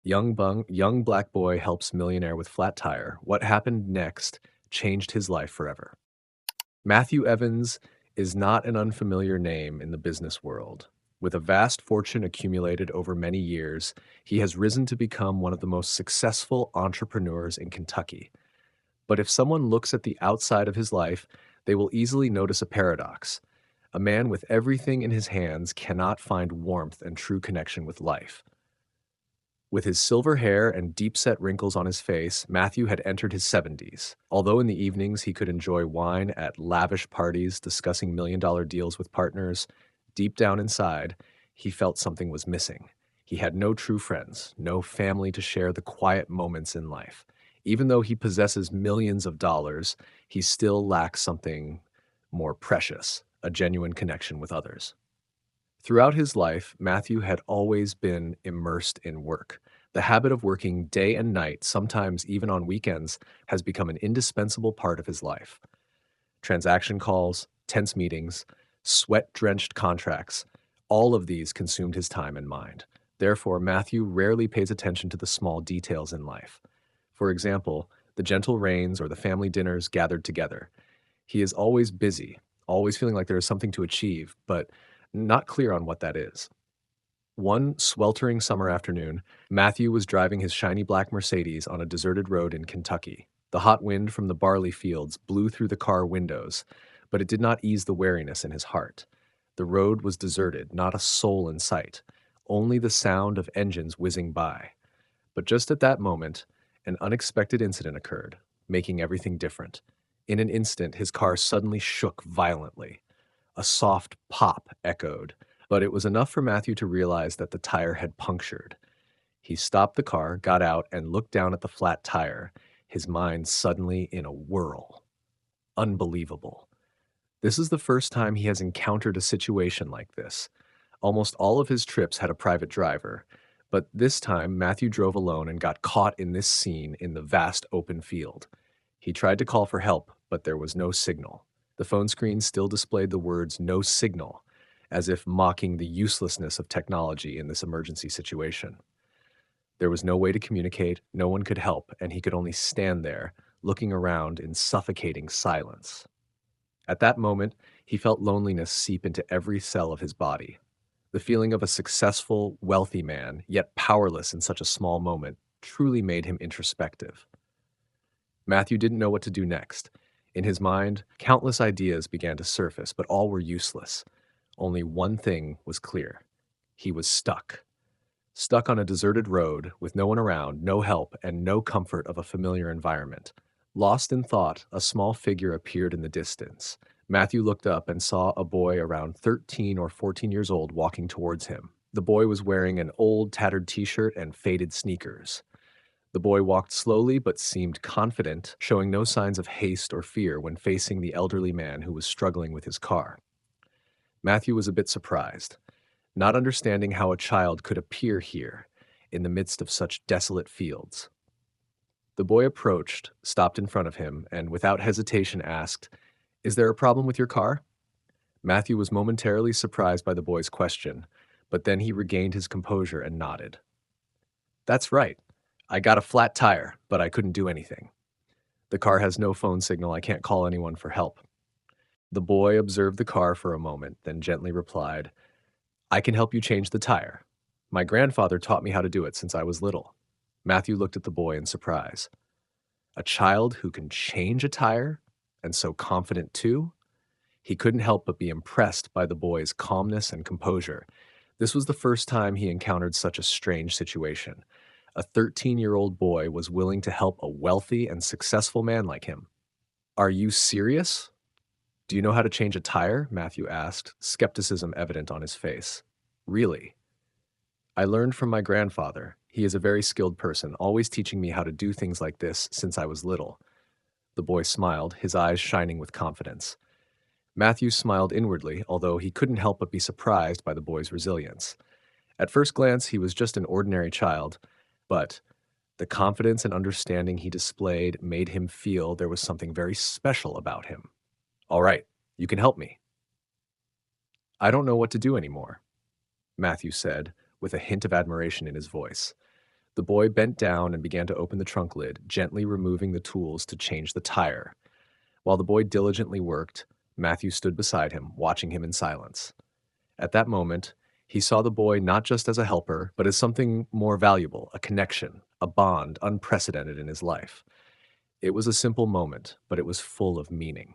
Young black boy helps millionaire with flat tire. What happened next changed his life forever. Matthew Evans is not an unfamiliar name in the business world. With a vast fortune accumulated over many years, he has risen to become one of the most successful entrepreneurs in Kentucky. But if someone looks at the outside of his life, they will easily notice a paradox. A man with everything in his hands cannot find warmth and true connection with life. With his silver hair and deep-set wrinkles on his face, Matthew had entered his 70s. Although in the evenings he could enjoy wine at lavish parties discussing million-dollar deals with partners, deep down inside, he felt something was missing. He had no true friends, no family to share the quiet moments in life. Even though he possesses millions of dollars, he still lacks something more precious, a genuine connection with others. Throughout his life, Matthew had always been immersed in work. The habit of working day and night, sometimes even on weekends, has become an indispensable part of his life. Transaction calls, tense meetings, sweat-drenched contracts, all of these consumed his time and mind. Therefore, Matthew rarely pays attention to the small details in life. For example, the gentle rains or the family dinners gathered together. He is always busy, always feeling like there is something to achieve, but not clear on what that is. One sweltering summer afternoon, Matthew was driving his shiny black Mercedes on a deserted road in Kentucky. The hot wind from the barley fields blew through the car windows, but it did not ease the weariness in his heart. The road was deserted, not a soul in sight, only the sound of engines whizzing by. But just at that moment, an unexpected incident occurred, making everything different. In an instant, his car suddenly shook violently. A soft pop echoed, but it was enough for Matthew to realize that the tire had punctured. He stopped the car, got out, and looked down at the flat tire, his mind suddenly in a whirl. Unbelievable. This is the first time he has encountered a situation like this. Almost all of his trips had a private driver, but this time Matthew drove alone and got caught in this scene in the vast open field. He tried to call for help, but there was no signal. The phone screen still displayed the words "no signal," as if mocking the uselessness of technology in this emergency situation. There was no way to communicate, no one could help, and he could only stand there, looking around in suffocating silence. At that moment, he felt loneliness seep into every cell of his body. The feeling of a successful, wealthy man, yet powerless in such a small moment, truly made him introspective. Matthew didn't know what to do next. In his mind, countless ideas began to surface, but all were useless. Only one thing was clear. He was stuck. Stuck on a deserted road, with no one around, no help, and no comfort of a familiar environment. Lost in thought, a small figure appeared in the distance. Matthew looked up and saw a boy around 13 or 14 years old walking towards him. The boy was wearing an old, tattered t-shirt and faded sneakers. The boy walked slowly but seemed confident, showing no signs of haste or fear when facing the elderly man who was struggling with his car. Matthew was a bit surprised, not understanding how a child could appear here, in the midst of such desolate fields. The boy approached, stopped in front of him, and without hesitation asked, "Is there a problem with your car?" Matthew was momentarily surprised by the boy's question, but then he regained his composure and nodded. "That's right. I got a flat tire, but I couldn't do anything. The car has no phone signal. I can't call anyone for help." The boy observed the car for a moment, then gently replied, "I can help you change the tire. My grandfather taught me how to do it since I was little." Matthew looked at the boy in surprise. A child who can change a tire, and so confident too? He couldn't help but be impressed by the boy's calmness and composure. This was the first time he encountered such a strange situation. A 13-year-old boy was willing to help a wealthy and successful man like him. "Are you serious? Do you know how to change a tire?" Matthew asked, skepticism evident on his face. "Really? I learned from my grandfather. He is a very skilled person, always teaching me how to do things like this since I was little." The boy smiled, his eyes shining with confidence. Matthew smiled inwardly, although he couldn't help but be surprised by the boy's resilience. At first glance, he was just an ordinary child, but the confidence and understanding he displayed made him feel there was something very special about him. "All right, you can help me." "I don't know what to do anymore," Matthew said, with a hint of admiration in his voice. The boy bent down and began to open the trunk lid, gently removing the tools to change the tire. While the boy diligently worked, Matthew stood beside him, watching him in silence. At that moment, he saw the boy not just as a helper, but as something more valuable, a connection, a bond unprecedented in his life. It was a simple moment, but it was full of meaning.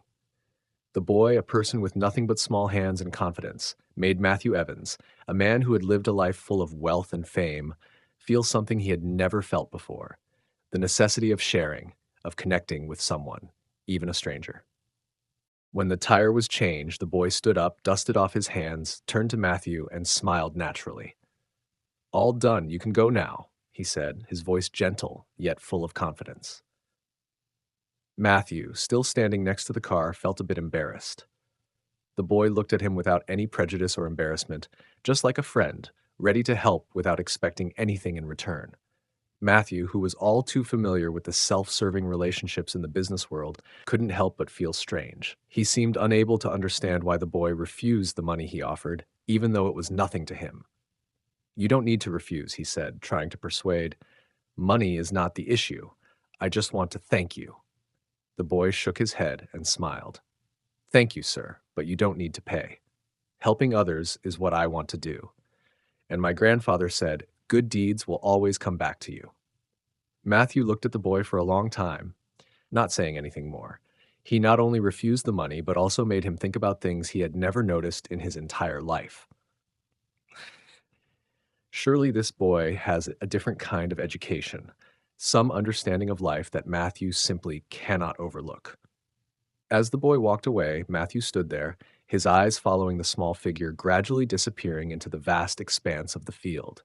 The boy, a person with nothing but small hands and confidence, made Matthew Evans, a man who had lived a life full of wealth and fame, feel something he had never felt before: the necessity of sharing, of connecting with someone, even a stranger. When the tire was changed, the boy stood up, dusted off his hands, turned to Matthew, and smiled naturally. "All done, you can go now," he said, his voice gentle, yet full of confidence. Matthew, still standing next to the car, felt a bit embarrassed. The boy looked at him without any prejudice or embarrassment, just like a friend, ready to help without expecting anything in return. Matthew, who was all too familiar with the self-serving relationships in the business world, couldn't help but feel strange. He seemed unable to understand why the boy refused the money he offered, even though it was nothing to him. "You don't need to refuse," he said, trying to persuade. "Money is not the issue. I just want to thank you." The boy shook his head and smiled. "Thank you, sir, but you don't need to pay. Helping others is what I want to do. And my grandfather said, good deeds will always come back to you." Matthew looked at the boy for a long time, not saying anything more. He not only refused the money, but also made him think about things he had never noticed in his entire life. Surely this boy has a different kind of education, some understanding of life that Matthew simply cannot overlook. As the boy walked away, Matthew stood there, his eyes following the small figure gradually disappearing into the vast expanse of the field.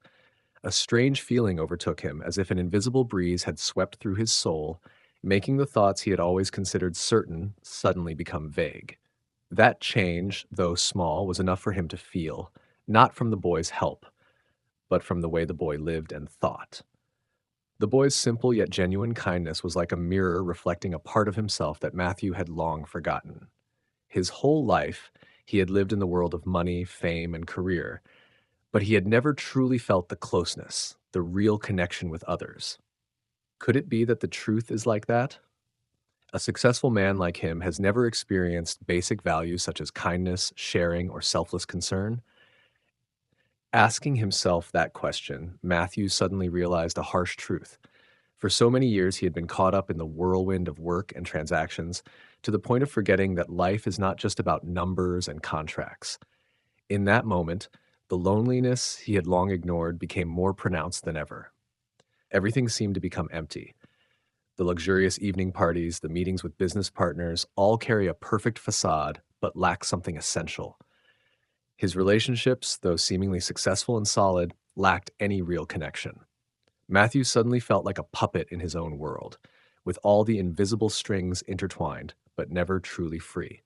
A strange feeling overtook him, as if an invisible breeze had swept through his soul, making the thoughts he had always considered certain suddenly become vague. That change, though small, was enough for him to feel, not from the boy's help, but from the way the boy lived and thought. The boy's simple yet genuine kindness was like a mirror reflecting a part of himself that Matthew had long forgotten. His whole life, he had lived in the world of money, fame, and career, but he had never truly felt the closeness, the real connection with others. Could it be that the truth is like that? A successful man like him has never experienced basic values such as kindness, sharing, or selfless concern? Asking himself that question, Matthew suddenly realized a harsh truth. For so many years, he had been caught up in the whirlwind of work and transactions, to the point of forgetting that life is not just about numbers and contracts. In that moment, the loneliness he had long ignored became more pronounced than ever. Everything seemed to become empty. The luxurious evening parties, the meetings with business partners, all carry a perfect facade, but lack something essential. His relationships, though seemingly successful and solid, lacked any real connection. Matthew suddenly felt like a puppet in his own world, with all the invisible strings intertwined, but never truly free.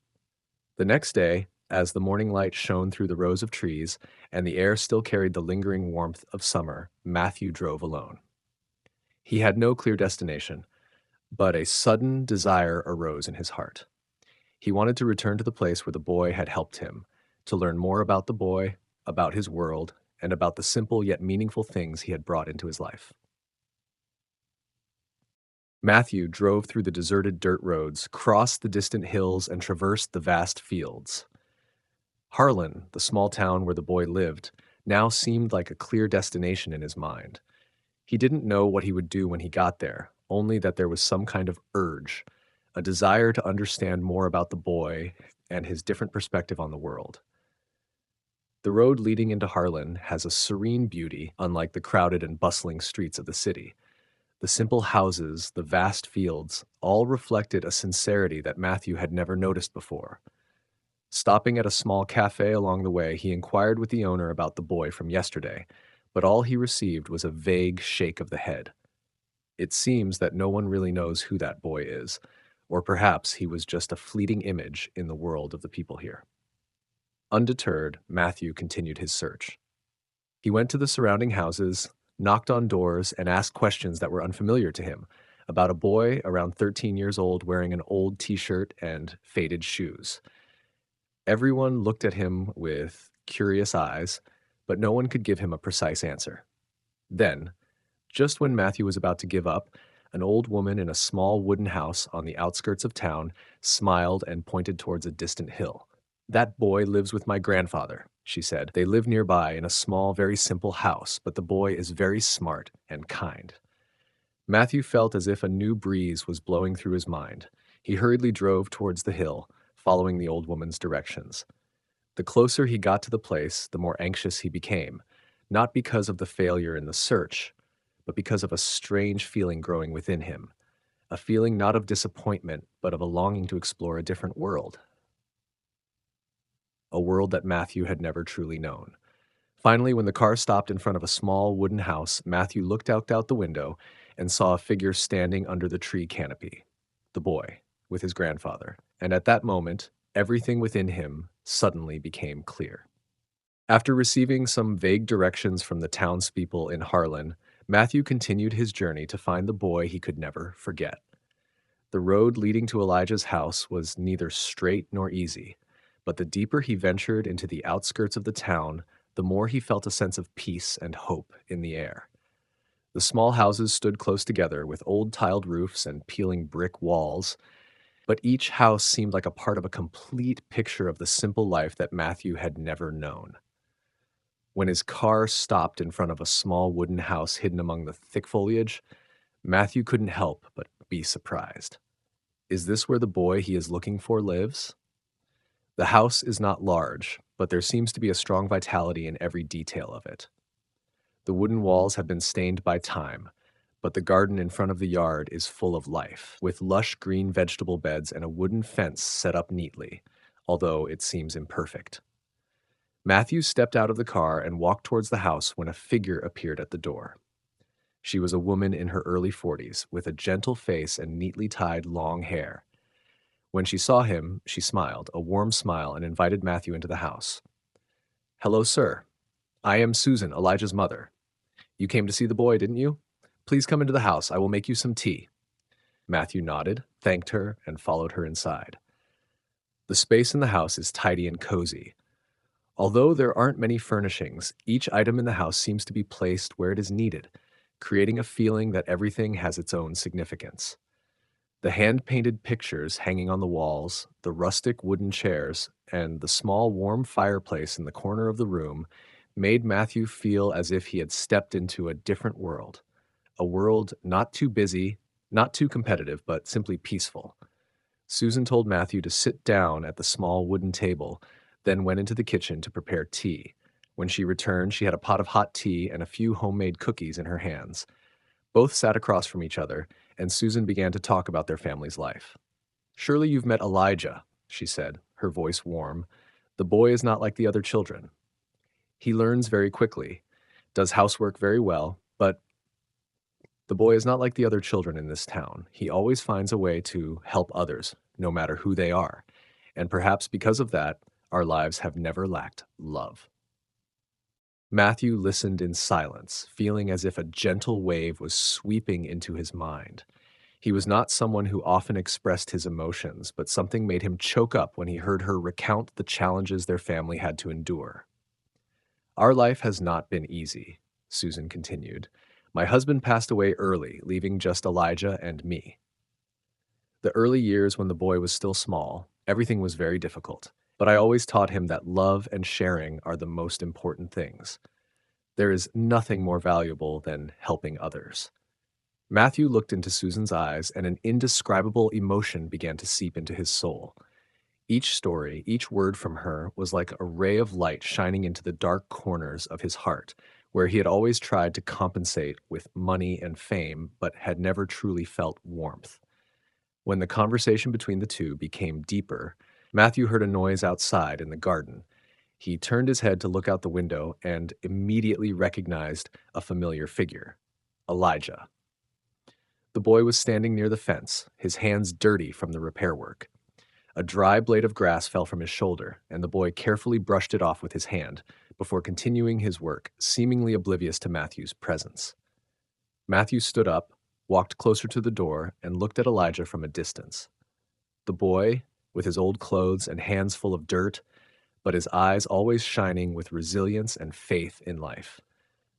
The next day, as the morning light shone through the rows of trees and the air still carried the lingering warmth of summer, Matthew drove alone. He had no clear destination, but a sudden desire arose in his heart. He wanted to return to the place where the boy had helped him, to learn more about the boy, about his world, and about the simple yet meaningful things he had brought into his life. Matthew drove through the deserted dirt roads, crossed the distant hills, and traversed the vast fields. Harlan, the small town where the boy lived, now seemed like a clear destination in his mind. He didn't know what he would do when he got there, only that there was some kind of urge, a desire to understand more about the boy and his different perspective on the world. The road leading into Harlan has a serene beauty, unlike the crowded and bustling streets of the city. The simple houses, the vast fields, all reflected a sincerity that Matthew had never noticed before. Stopping at a small cafe along the way, he inquired with the owner about the boy from yesterday, but all he received was a vague shake of the head. It seems that no one really knows who that boy is, or perhaps he was just a fleeting image in the world of the people here. Undeterred, Matthew continued his search. He went to the surrounding houses, knocked on doors, and asked questions that were unfamiliar to him about a boy around 13 years old wearing an old t-shirt and faded shoes. Everyone looked at him with curious eyes, but no one could give him a precise answer. Then, Just when Matthew was about to give up, an old woman in a small wooden house on the outskirts of town smiled and pointed towards a distant hill. "That boy lives with my grandfather," she said. "They live nearby in a small, very simple house, but the boy is very smart and kind." Matthew felt as if a new breeze was blowing through his mind. He hurriedly drove towards the hill, following the old woman's directions. The closer he got to the place, the more anxious he became, not because of the failure in the search, but because of a strange feeling growing within him, a feeling not of disappointment, but of a longing to explore a different world, a world that Matthew had never truly known. Finally, when the car stopped in front of a small wooden house, Matthew looked out the window and saw a figure standing under the tree canopy, the boy, with his grandfather. And at that moment, everything within him suddenly became clear. After receiving some vague directions from the townspeople in Harlan, Matthew continued his journey to find the boy he could never forget. The road leading to Elijah's house was neither straight nor easy, but the deeper he ventured into the outskirts of the town, the more he felt a sense of peace and hope in the air. The small houses stood close together with old tiled roofs and peeling brick walls, but each house seemed like a part of a complete picture of the simple life that Matthew had never known. When his car stopped in front of a small wooden house hidden among the thick foliage, Matthew couldn't help but be surprised. Is this where the boy he is looking for lives? The house is not large, but there seems to be a strong vitality in every detail of it. The wooden walls have been stained by time, but the garden in front of the yard is full of life, with lush green vegetable beds and a wooden fence set up neatly, although it seems imperfect. Matthew stepped out of the car and walked towards the house when a figure appeared at the door. She was a woman in her early 40s, with a gentle face and neatly tied long hair. When she saw him, she smiled, a warm smile, and invited Matthew into the house. "Hello, sir. I am Susan, Elijah's mother. You came to see the boy, didn't you? Please come into the house. I will make you some tea." Matthew nodded, thanked her, and followed her inside. The space in the house is tidy and cozy. Although there aren't many furnishings, each item in the house seems to be placed where it is needed, creating a feeling that everything has its own significance. The hand-painted pictures hanging on the walls, the rustic wooden chairs, and the small warm fireplace in the corner of the room made Matthew feel as if he had stepped into a different world, a world not too busy, not too competitive, but simply peaceful. Susan told Matthew to sit down at the small wooden table, then went into the kitchen to prepare tea. When she returned, she had a pot of hot tea and a few homemade cookies in her hands. Both sat across from each other, and Susan began to talk about their family's life. "Surely you've met Elijah," she said, her voice warm. "The boy is not like the other children. He learns very quickly, does housework very well, but the boy is not like the other children in this town. He always finds a way to help others, no matter who they are. And perhaps because of that, our lives have never lacked love." Matthew listened in silence, feeling as if a gentle wave was sweeping into his mind. He was not someone who often expressed his emotions, but something made him choke up when he heard her recount the challenges their family had to endure. "Our life has not been easy," Susan continued. "My husband passed away early, leaving just Elijah and me. The early years when the boy was still small, everything was very difficult, but I always taught him that love and sharing are the most important things. There is nothing more valuable than helping others." Matthew looked into Susan's eyes, and an indescribable emotion began to seep into his soul. Each story, each word from her was like a ray of light shining into the dark corners of his heart, where he had always tried to compensate with money and fame, but had never truly felt warmth. When the conversation between the two became deeper, Matthew heard a noise outside in the garden. He turned his head to look out the window and immediately recognized a familiar figure, Elijah. The boy was standing near the fence, his hands dirty from the repair work. A dry blade of grass fell from his shoulder, and the boy carefully brushed it off with his hand before continuing his work, seemingly oblivious to Matthew's presence. Matthew stood up, walked closer to the door, and looked at Elijah from a distance. The boy, with his old clothes and hands full of dirt, but his eyes always shining with resilience and faith in life.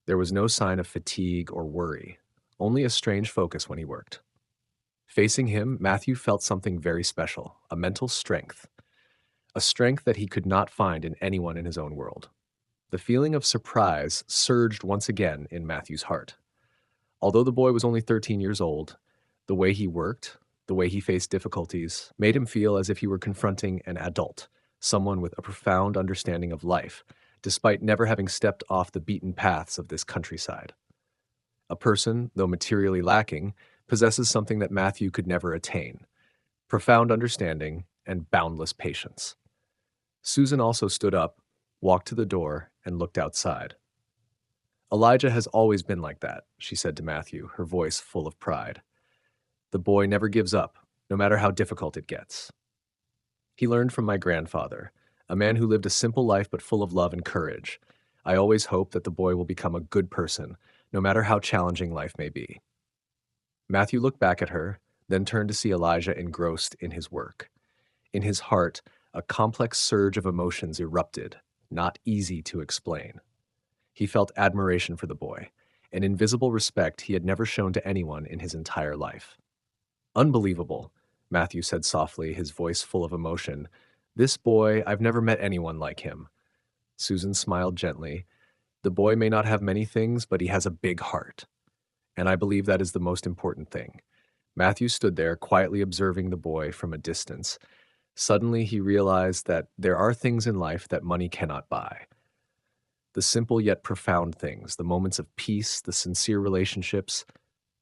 There was no sign of fatigue or worry, only a strange focus when he worked. Facing him, Matthew felt something very special, a mental strength, a strength that he could not find in anyone in his own world. The feeling of surprise surged once again in Matthew's heart. Although the boy was only 13 years old, the way he worked, the way he faced difficulties, made him feel as if he were confronting an adult, someone with a profound understanding of life, despite never having stepped off the beaten paths of this countryside. A person, though materially lacking, possesses something that Matthew could never attain: profound understanding and boundless patience. Susan also stood up, walked to the door, and looked outside. Elijah has always been like that, she said to Matthew, her voice full of pride. The boy never gives up, no matter how difficult it gets. He learned from my grandfather, a man who lived a simple life but full of love and courage. I always hope that the boy will become a good person, no matter how challenging life may be. Matthew looked back at her, then turned to see Elijah engrossed in his work. In his heart, a complex surge of emotions erupted, not easy to explain. He felt admiration for the boy, an invisible respect he had never shown to anyone in his entire life. Unbelievable, Matthew said softly, his voice full of emotion. This boy, I've never met anyone like him. Susan smiled gently. The boy may not have many things, but he has a big heart. And I believe that is the most important thing. Matthew stood there, quietly observing the boy from a distance. Suddenly, he realized that there are things in life that money cannot buy. The simple yet profound things, the moments of peace, the sincere relationships,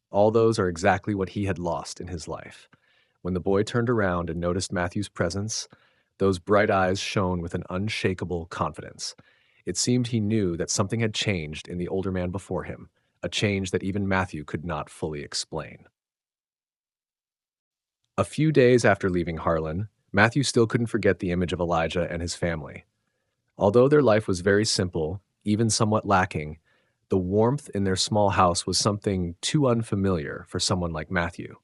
all those are exactly what he had lost in his life. When the boy turned around and noticed Matthew's presence, those bright eyes shone with an unshakable confidence. It seemed he knew that something had changed in the older man before him, a change that even Matthew could not fully explain. A few days after leaving Harlan, Matthew still couldn't forget the image of Elijah and his family. Although their life was very simple, even somewhat lacking, the warmth in their small house was something too unfamiliar for someone like Matthew.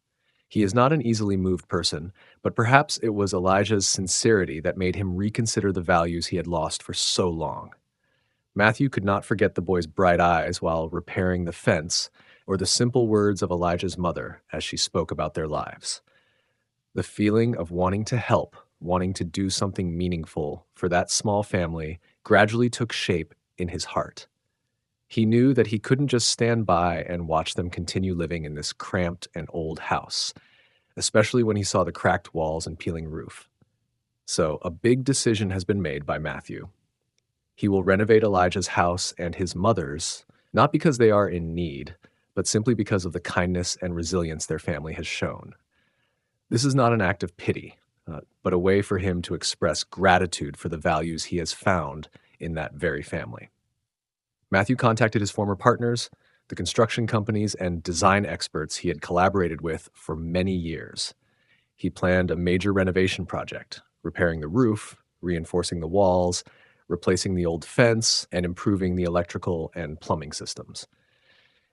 He is not an easily moved person, but perhaps it was Elijah's sincerity that made him reconsider the values he had lost for so long. Matthew could not forget the boy's bright eyes while repairing the fence, or the simple words of Elijah's mother as she spoke about their lives. The feeling of wanting to help, wanting to do something meaningful for that small family gradually took shape in his heart. He knew that he couldn't just stand by and watch them continue living in this cramped and old house, especially when he saw the cracked walls and peeling roof. So, a big decision has been made by Matthew. He will renovate Elijah's house and his mother's, not because they are in need, but simply because of the kindness and resilience their family has shown. This is not an act of pity, but a way for him to express gratitude for the values he has found in that very family. Matthew contacted his former partners, the construction companies and design experts he had collaborated with for many years. He planned a major renovation project, repairing the roof, reinforcing the walls, replacing the old fence, and improving the electrical and plumbing systems.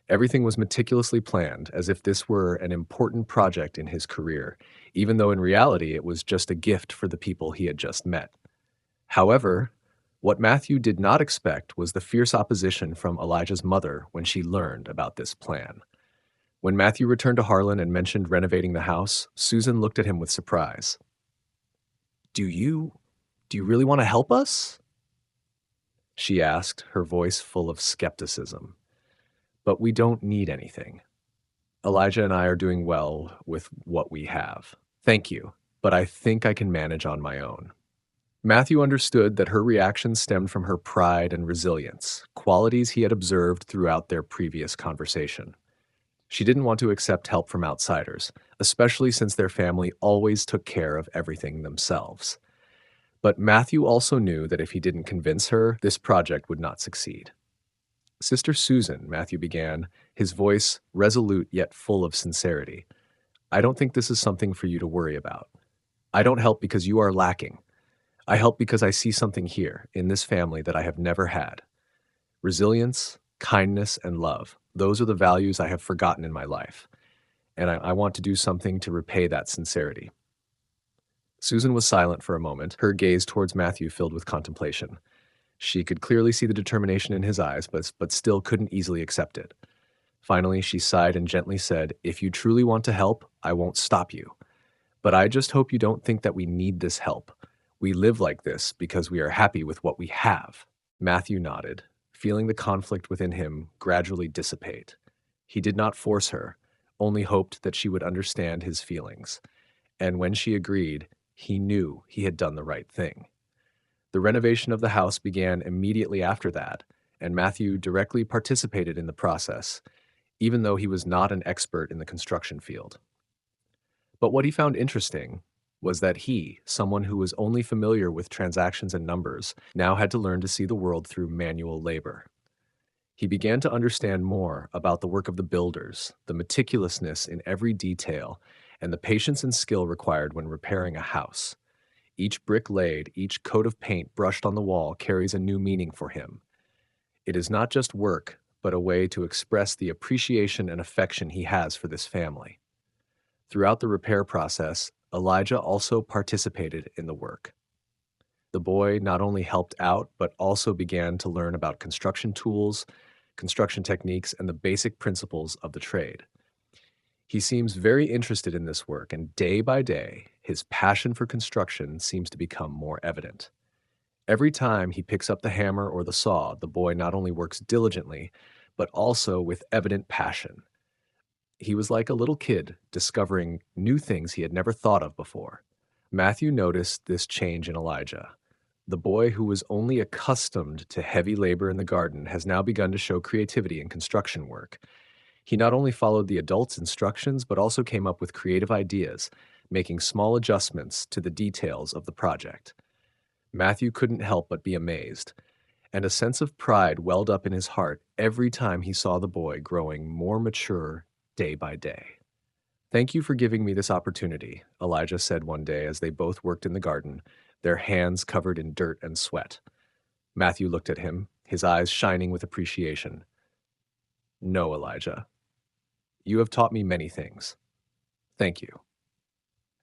Everything was meticulously planned, as if this were an important project in his career, even though in reality it was just a gift for the people he had just met. However, what Matthew did not expect was the fierce opposition from Elijah's mother when she learned about this plan. When Matthew returned to Harlan and mentioned renovating the house, Susan looked at him with surprise. Do you really want to help us?" she asked, her voice full of skepticism. "But we don't need anything. Elijah and I are doing well with what we have. Thank you, but I think I can manage on my own." Matthew understood that her reaction stemmed from her pride and resilience, qualities he had observed throughout their previous conversation. She didn't want to accept help from outsiders, especially since their family always took care of everything themselves. But Matthew also knew that if he didn't convince her, this project would not succeed. "Sister Susan," Matthew began, his voice resolute yet full of sincerity, "I don't think this is something for you to worry about. I don't help because you are lacking. I help because I see something here, in this family, that I have never had. Resilience, kindness, and love. Those are the values I have forgotten in my life, and I want to do something to repay that sincerity." Susan was silent for a moment, her gaze towards Matthew filled with contemplation. She could clearly see the determination in his eyes, but still couldn't easily accept it. Finally, she sighed and gently said, "If you truly want to help, I won't stop you. But I just hope you don't think that we need this help. We live like this because we are happy with what we have." Matthew nodded, feeling the conflict within him gradually dissipate. He did not force her, only hoped that she would understand his feelings. And when she agreed, he knew he had done the right thing. The renovation of the house began immediately after that, and Matthew directly participated in the process, even though he was not an expert in the construction field. But what he found interesting was that he, someone who was only familiar with transactions and numbers, now had to learn to see the world through manual labor. He began to understand more about the work of the builders, the meticulousness in every detail, and the patience and skill required when repairing a house. Each brick laid, each coat of paint brushed on the wall carries a new meaning for him. It is not just work, but a way to express the appreciation and affection he has for this family. Throughout the repair process, Elijah also participated in the work. The boy not only helped out, but also began to learn about construction tools, construction techniques, and the basic principles of the trade. He seems very interested in this work, and day by day, his passion for construction seems to become more evident. Every time he picks up the hammer or the saw, the boy not only works diligently, but also with evident passion. He was like a little kid discovering new things he had never thought of before. Matthew noticed this change in Elijah. The boy who was only accustomed to heavy labor in the garden has now begun to show creativity in construction work. He not only followed the adults' instructions, but also came up with creative ideas, making small adjustments to the details of the project. Matthew couldn't help but be amazed, and a sense of pride welled up in his heart every time he saw the boy growing more mature day by day. "Thank you for giving me this opportunity," Elijah said one day as they both worked in the garden, their hands covered in dirt and sweat. Matthew looked at him, his eyes shining with appreciation. "No, Elijah. You have taught me many things. Thank you."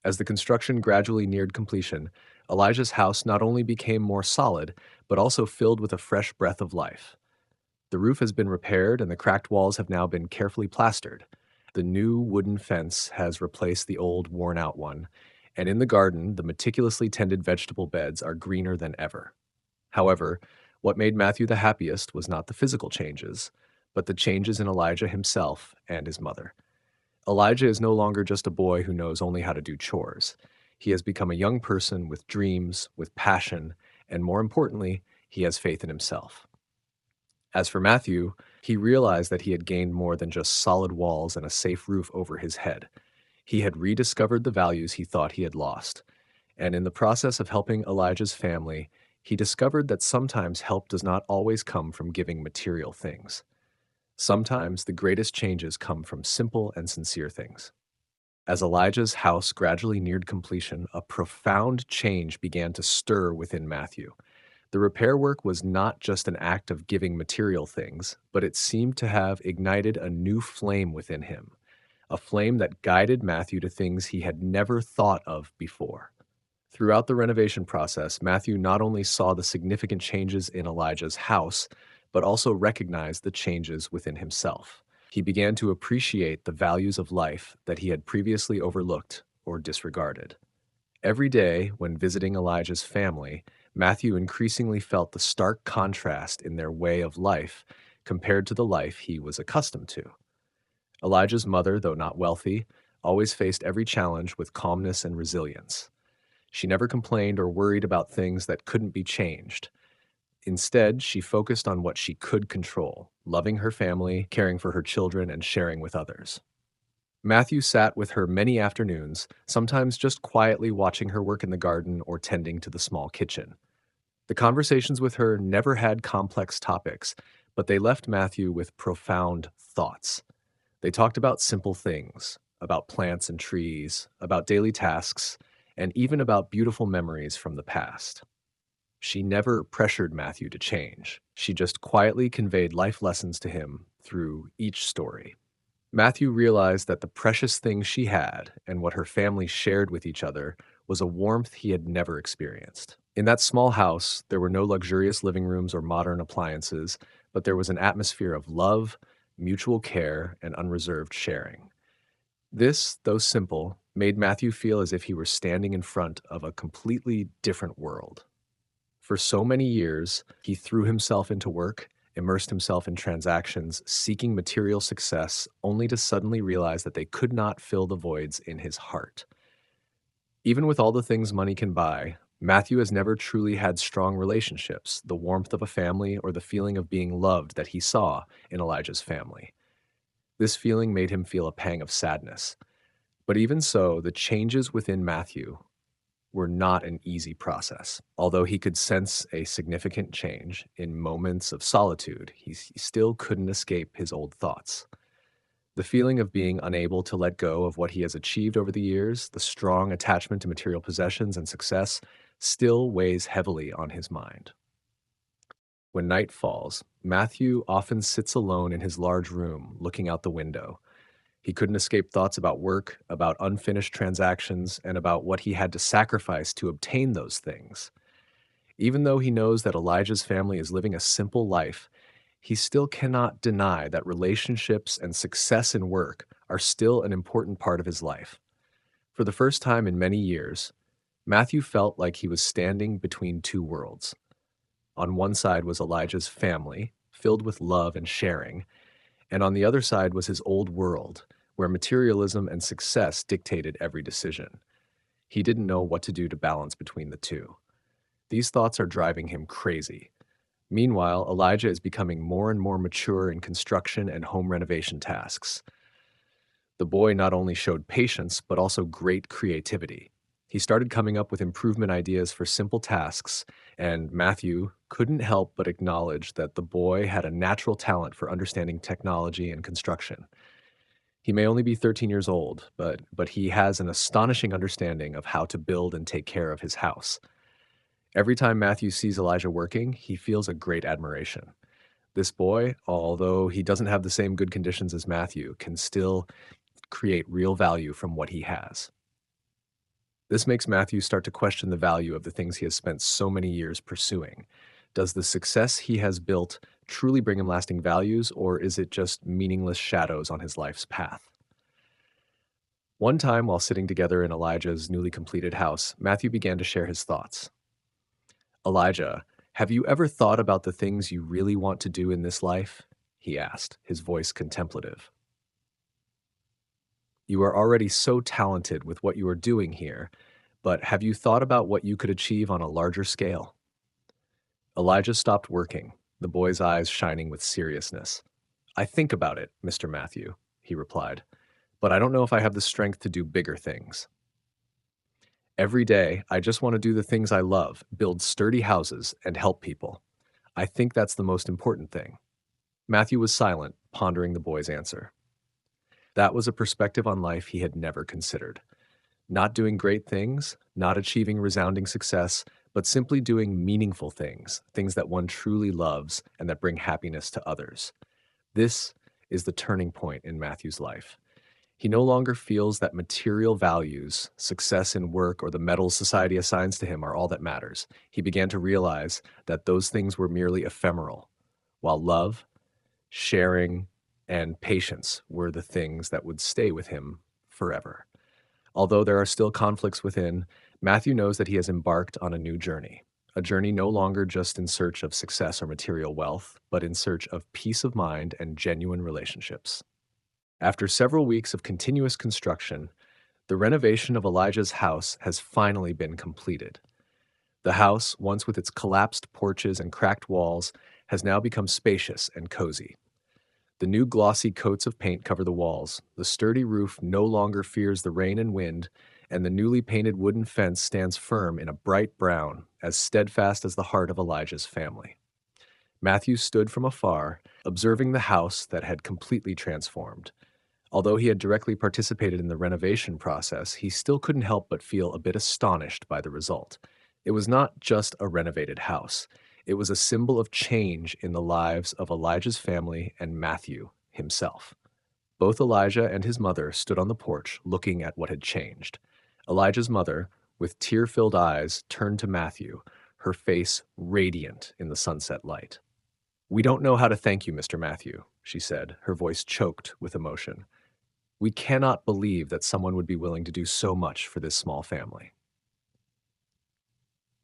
As the construction gradually neared completion, Elijah's house not only became more solid, but also filled with a fresh breath of life. The roof has been repaired and the cracked walls have now been carefully plastered. The new wooden fence has replaced the old, worn-out one, and in the garden, the meticulously tended vegetable beds are greener than ever. However, what made Matthew the happiest was not the physical changes, but the changes in Elijah himself and his mother. Elijah is no longer just a boy who knows only how to do chores. He has become a young person with dreams, with passion, and more importantly, he has faith in himself. As for Matthew, he realized that he had gained more than just solid walls and a safe roof over his head. He had rediscovered the values he thought he had lost. And in the process of helping Elijah's family, he discovered that sometimes help does not always come from giving material things. Sometimes the greatest changes come from simple and sincere things. As Elijah's house gradually neared completion, a profound change began to stir within Matthew. The repair work was not just an act of giving material things, but it seemed to have ignited a new flame within him, a flame that guided Matthew to things he had never thought of before. Throughout the renovation process, Matthew not only saw the significant changes in Elijah's house, but also recognized the changes within himself. He began to appreciate the values of life that he had previously overlooked or disregarded. Every day, when visiting Elijah's family, Matthew increasingly felt the stark contrast in their way of life compared to the life he was accustomed to. Elijah's mother, though not wealthy, always faced every challenge with calmness and resilience. She never complained or worried about things that couldn't be changed. Instead, she focused on what she could control, loving her family, caring for her children, and sharing with others. Matthew sat with her many afternoons, sometimes just quietly watching her work in the garden or tending to the small kitchen. The conversations with her never had complex topics, but they left Matthew with profound thoughts. They talked about simple things, about plants and trees, about daily tasks, and even about beautiful memories from the past. She never pressured Matthew to change. She just quietly conveyed life lessons to him through each story. Matthew realized that the precious thing she had and what her family shared with each other was a warmth he had never experienced. In that small house, there were no luxurious living rooms or modern appliances, but there was an atmosphere of love, mutual care, and unreserved sharing. This, though simple, made Matthew feel as if he were standing in front of a completely different world. For so many years, he threw himself into work, immersed himself in transactions, seeking material success, only to suddenly realize that they could not fill the voids in his heart. Even with all the things money can buy, Matthew has never truly had strong relationships, the warmth of a family, or the feeling of being loved that he saw in Elijah's family. This feeling made him feel a pang of sadness. But even so, the changes within Matthew were not an easy process. Although he could sense a significant change in moments of solitude, he still couldn't escape his old thoughts. The feeling of being unable to let go of what he has achieved over the years, the strong attachment to material possessions and success, still weighs heavily on his mind. When night falls, Matthew often sits alone in his large room, looking out the window. He couldn't escape thoughts about work, about unfinished transactions, and about what he had to sacrifice to obtain those things. Even though he knows that Elijah's family is living a simple life, he still cannot deny that relationships and success in work are still an important part of his life. For the first time in many years, Matthew felt like he was standing between two worlds. On one side was Elijah's family, filled with love and sharing, and on the other side was his old world, where materialism and success dictated every decision. He didn't know what to do to balance between the two. These thoughts are driving him crazy. Meanwhile, Elijah is becoming more and more mature in construction and home renovation tasks. The boy not only showed patience, but also great creativity. He started coming up with improvement ideas for simple tasks, and Matthew couldn't help but acknowledge that the boy had a natural talent for understanding technology and construction. He may only be 13 years old, but he has an astonishing understanding of how to build and take care of his house. Every time Matthew sees Elijah working, he feels a great admiration. This boy, although he doesn't have the same good conditions as Matthew, can still create real value from what he has. This makes Matthew start to question the value of the things he has spent so many years pursuing. Does the success he has built truly bring him lasting values, or is it just meaningless shadows on his life's path? One time, while sitting together in Elijah's newly completed house, Matthew began to share his thoughts. "Elijah, have you ever thought about the things you really want to do in this life?" he asked, his voice contemplative. "You are already so talented with what you are doing here, but have you thought about what you could achieve on a larger scale?" Elijah stopped working, the boy's eyes shining with seriousness. "I think about it, Mr. Matthew," he replied, "but I don't know if I have the strength to do bigger things. Every day, I just want to do the things I love, build sturdy houses, and help people. I think that's the most important thing." Matthew was silent, pondering the boy's answer. That was a perspective on life he had never considered. Not doing great things, not achieving resounding success, but simply doing meaningful things, things that one truly loves and that bring happiness to others. This is the turning point in Matthew's life. He no longer feels that material values, success in work, or the medals society assigns to him are all that matters. He began to realize that those things were merely ephemeral, while love, sharing, and patience were the things that would stay with him forever. Although there are still conflicts within, Matthew knows that he has embarked on a journey no longer just in search of success or material wealth, but in search of peace of mind and genuine relationships. After several weeks of continuous construction, the renovation of Elijah's house has finally been completed. The house, once with its collapsed porches and cracked walls, has now become spacious and cozy. The new glossy coats of paint cover the walls, the sturdy roof no longer fears the rain and wind, and the newly painted wooden fence stands firm in a bright brown, as steadfast as the heart of Elijah's family. Matthew stood from afar, observing the house that had completely transformed. Although he had directly participated in the renovation process, he still couldn't help but feel a bit astonished by the result. It was not just a renovated house. It was a symbol of change in the lives of Elijah's family and Matthew himself. Both Elijah and his mother stood on the porch looking at what had changed. Elijah's mother, with tear-filled eyes, turned to Matthew, her face radiant in the sunset light. "We don't know how to thank you, Mr. Matthew," she said, her voice choked with emotion. "We cannot believe that someone would be willing to do so much for this small family.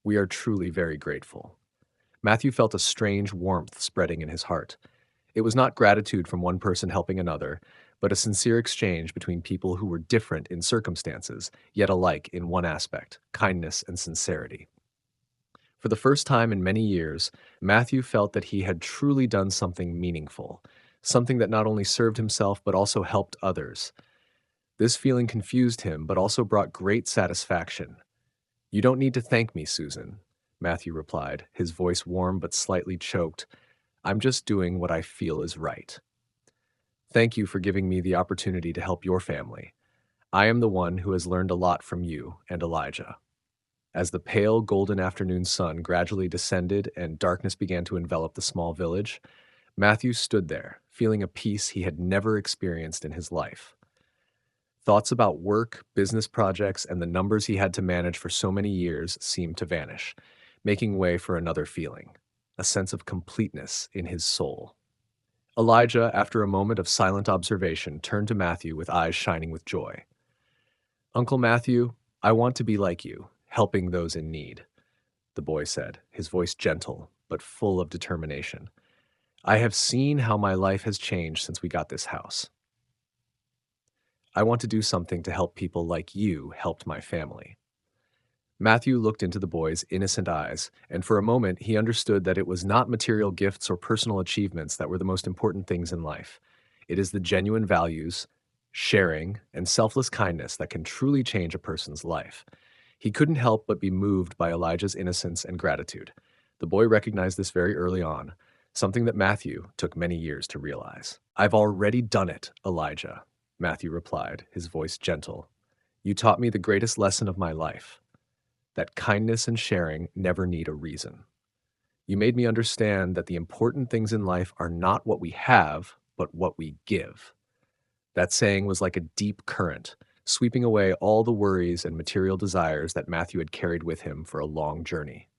We are truly very grateful." Matthew felt a strange warmth spreading in his heart. It was not gratitude from one person helping another, but a sincere exchange between people who were different in circumstances, yet alike in one aspect: kindness and sincerity. For the first time in many years, Matthew felt that he had truly done something meaningful, something that not only served himself but also helped others. This feeling confused him but also brought great satisfaction. "You don't need to thank me, Susan," Matthew replied, his voice warm but slightly choked. "I'm just doing what I feel is right. Thank you for giving me the opportunity to help your family. I am the one who has learned a lot from you and Elijah." As the pale golden afternoon sun gradually descended and darkness began to envelop the small village, Matthew stood there, feeling a peace he had never experienced in his life. Thoughts about work, business projects, and the numbers he had to manage for so many years seemed to vanish, making way for another feeling, a sense of completeness in his soul. Elijah, after a moment of silent observation, turned to Matthew with eyes shining with joy. "Uncle Matthew, I want to be like you, helping those in need," the boy said, his voice gentle but full of determination. "I have seen how my life has changed since we got this house. I want to do something to help people like you helped my family." Matthew looked into the boy's innocent eyes, and for a moment he understood that it was not material gifts or personal achievements that were the most important things in life. It is the genuine values, sharing, and selfless kindness that can truly change a person's life. He couldn't help but be moved by Elijah's innocence and gratitude. The boy recognized this very early on, something that Matthew took many years to realize. "I've already done it, Elijah," Matthew replied, his voice gentle. "You taught me the greatest lesson of my life, that kindness and sharing never need a reason. You made me understand that the important things in life are not what we have, but what we give." That saying was like a deep current, sweeping away all the worries and material desires that Matthew had carried with him for a long journey.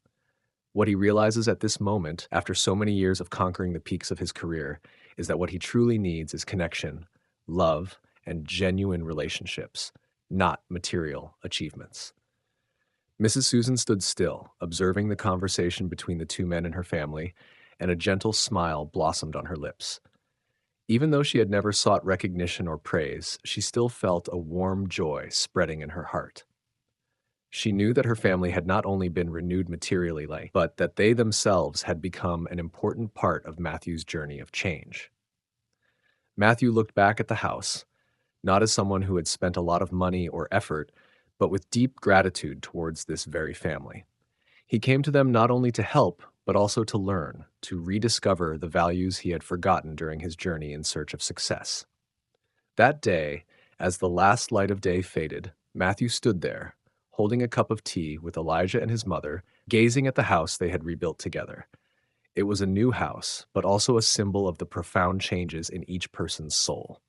What he realizes at this moment, after so many years of conquering the peaks of his career, is that what he truly needs is connection, love, and genuine relationships, not material achievements. Mrs. Susan stood still, observing the conversation between the two men and her family, and a gentle smile blossomed on her lips. Even though she had never sought recognition or praise, she still felt a warm joy spreading in her heart. She knew that her family had not only been renewed materially, but that they themselves had become an important part of Matthew's journey of change. Matthew looked back at the house, not as someone who had spent a lot of money or effort, but with deep gratitude towards this very family. He came to them not only to help, but also to learn, to rediscover the values he had forgotten during his journey in search of success. That day, as the last light of day faded, Matthew stood there, holding a cup of tea with Elijah and his mother, gazing at the house they had rebuilt together. It was a new house, but also a symbol of the profound changes in each person's soul.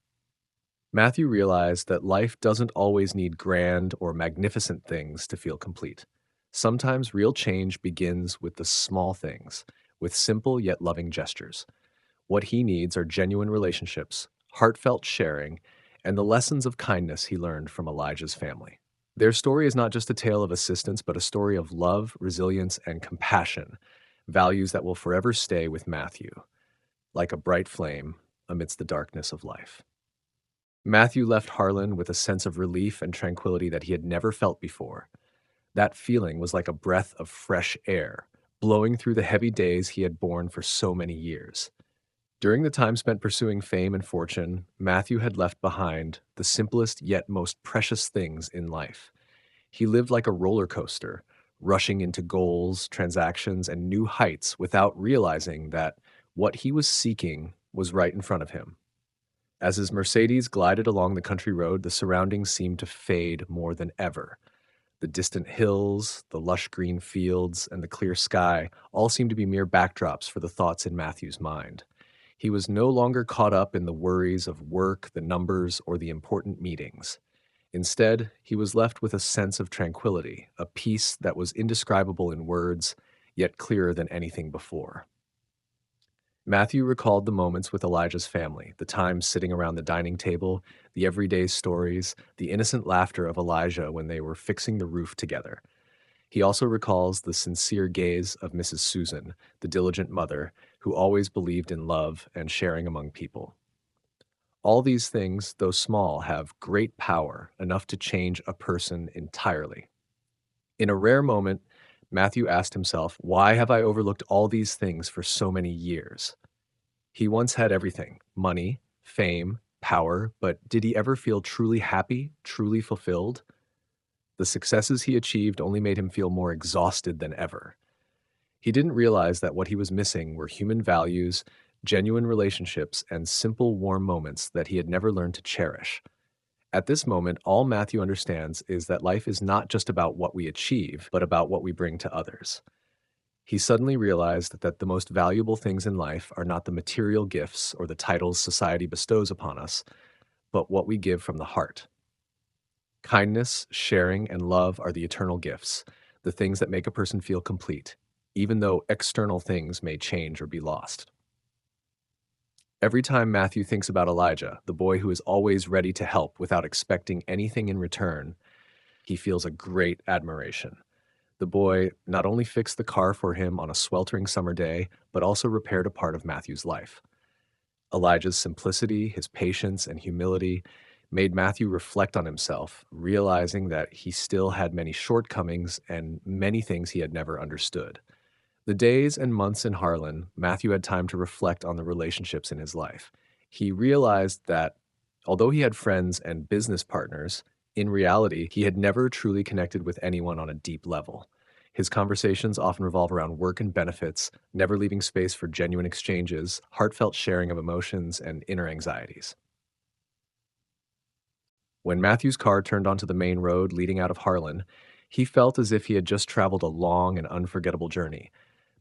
Matthew realized that life doesn't always need grand or magnificent things to feel complete. Sometimes real change begins with the small things, with simple yet loving gestures. What he needs are genuine relationships, heartfelt sharing, and the lessons of kindness he learned from Elijah's family. Their story is not just a tale of assistance, but a story of love, resilience, and compassion, values that will forever stay with Matthew, like a bright flame amidst the darkness of life. Matthew left Harlan with a sense of relief and tranquility that he had never felt before. That feeling was like a breath of fresh air, blowing through the heavy days he had borne for so many years. During the time spent pursuing fame and fortune, Matthew had left behind the simplest yet most precious things in life. He lived like a roller coaster, rushing into goals, transactions, and new heights without realizing that what he was seeking was right in front of him. As his Mercedes glided along the country road, the surroundings seemed to fade more than ever. The distant hills, the lush green fields, and the clear sky all seemed to be mere backdrops for the thoughts in Matthew's mind. He was no longer caught up in the worries of work, the numbers, or the important meetings. Instead, he was left with a sense of tranquility, a peace that was indescribable in words, yet clearer than anything before. Matthew recalled the moments with Elijah's family, the times sitting around the dining table, the everyday stories, the innocent laughter of Elijah when they were fixing the roof together. He also recalls the sincere gaze of Mrs. Susan, the diligent mother, who always believed in love and sharing among people. All these things, though small, have great power, enough to change a person entirely. In a rare moment, Matthew asked himself, "Why have I overlooked all these things for so many years?" He once had everything: money, fame, power, but did he ever feel truly happy, truly fulfilled? The successes he achieved only made him feel more exhausted than ever. He didn't realize that what he was missing were human values, genuine relationships, and simple, warm moments that he had never learned to cherish. At this moment, all Matthew understands is that life is not just about what we achieve, but about what we bring to others. He suddenly realized that the most valuable things in life are not the material gifts or the titles society bestows upon us, but what we give from the heart. Kindness, sharing, and love are the eternal gifts, the things that make a person feel complete, even though external things may change or be lost. Every time Matthew thinks about Elijah, the boy who is always ready to help without expecting anything in return, he feels a great admiration. The boy not only fixed the car for him on a sweltering summer day, but also repaired a part of Matthew's life. Elijah's simplicity, his patience, and humility made Matthew reflect on himself, realizing that he still had many shortcomings and many things he had never understood. The days and months in Harlan, Matthew had time to reflect on the relationships in his life. He realized that although he had friends and business partners, in reality, he had never truly connected with anyone on a deep level. His conversations often revolve around work and benefits, never leaving space for genuine exchanges, heartfelt sharing of emotions, and inner anxieties. When Matthew's car turned onto the main road leading out of Harlan, he felt as if he had just traveled a long and unforgettable journey.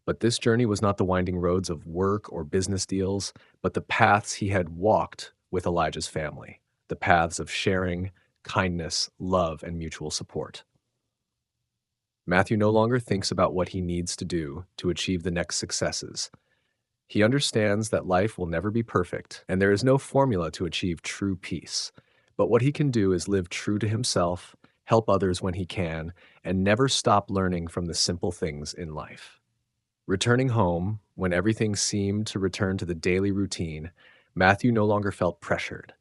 But this journey was not the winding roads of work or business deals, but the paths he had walked with Elijah's family, the paths of sharing, kindness, love, and mutual support. Matthew no longer thinks about what he needs to do to achieve the next successes. He understands that life will never be perfect, and there is no formula to achieve true peace. But what he can do is live true to himself, help others when he can, and never stop learning from the simple things in life. Returning home, when everything seemed to return to the daily routine, Matthew no longer felt pressured.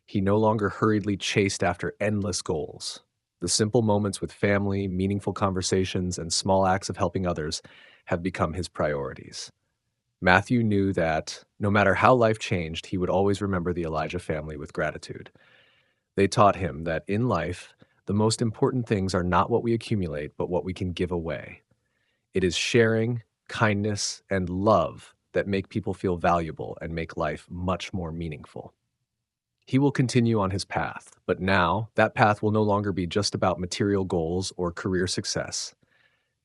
He no longer hurriedly chased after endless goals. The simple moments with family, meaningful conversations, and small acts of helping others have become his priorities. Matthew knew that no matter how life changed, he would always remember the Elijah family with gratitude. They taught him that in life, the most important things are not what we accumulate, but what we can give away. It is sharing, kindness, and love that make people feel valuable and make life much more meaningful. He will continue on his path, but now that path will no longer be just about material goals or career success.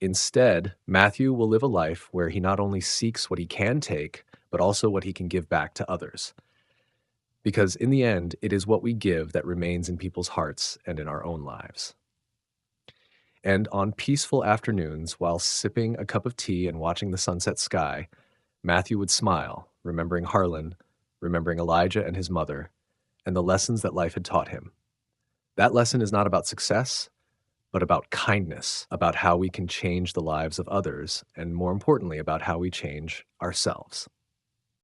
Instead, Matthew will live a life where he not only seeks what he can take, but also what he can give back to others. Because in the end, it is what we give that remains in people's hearts and in our own lives. And on peaceful afternoons, while sipping a cup of tea and watching the sunset sky, Matthew would smile, remembering Harlan, remembering Elijah and his mother, and the lessons that life had taught him. That lesson is not about success, but about kindness, about how we can change the lives of others, and more importantly, about how we change ourselves.